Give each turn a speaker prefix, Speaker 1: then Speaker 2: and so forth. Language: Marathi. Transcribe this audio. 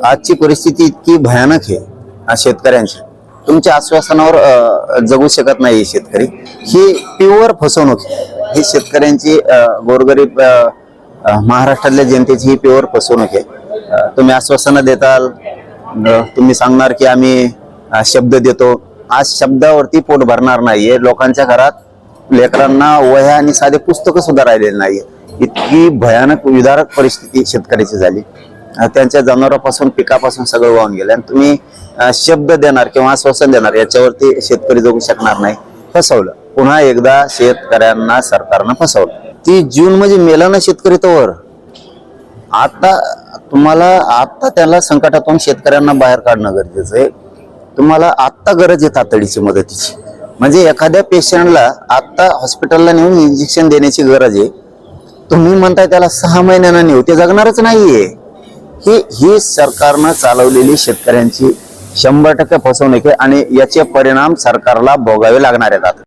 Speaker 1: आजची परिस्थिती इतकी भयानक आहे शेतकऱ्यांची, तुमच्या आश्वासनावर जगू शकत नाही शेतकरी। ही प्युअर फसवणूक आहे, ही शेतकऱ्यांची गोरगरीब महाराष्ट्रातल्या जनतेची ही प्युअर फसवणूक आहे। तुम्ही आश्वासनं देताल, तुम्ही सांगणार की आम्ही शब्द देतो, आज शब्दावरती पोट भरणार नाहीये। लोकांच्या घरात लेकरांना वह्या आणि साधे पुस्तकं सुद्धा राहिलेली नाहीये। इतकी भयानक विदारक परिस्थिती शेतकऱ्याची झाली। त्यांच्या जनावरांपासून पिकापासून सगळं वाहून गेलं आणि तुम्ही शब्द देणार किंवा आश्वासन देणार याच्यावरती शेतकरी जगू शकणार नाही। फसवलं, पुन्हा एकदा शेतकऱ्यांना सरकारनं फसवलं। 30 जून म्हणजे मेला ना शेतकरी तोवर। आता त्याला संकटातून शेतकऱ्यांना बाहेर काढणं गरजेचं आहे। तुम्हाला आता गरज आहे तातडीची मदतीची। म्हणजे एखाद्या पेशंटला आता हॉस्पिटलला नेऊन इंजेक्शन देण्याची गरज आहे, तुम्ही म्हणताय त्याला 6 महिन्यांना नेऊ, ते जगणारच नाहीये। ही सरकारनं चालवलेली शेतकऱ्यांची 100% फसवणूक आहे आणि याचे परिणाम सरकारला भोगावे लागणार आहेत।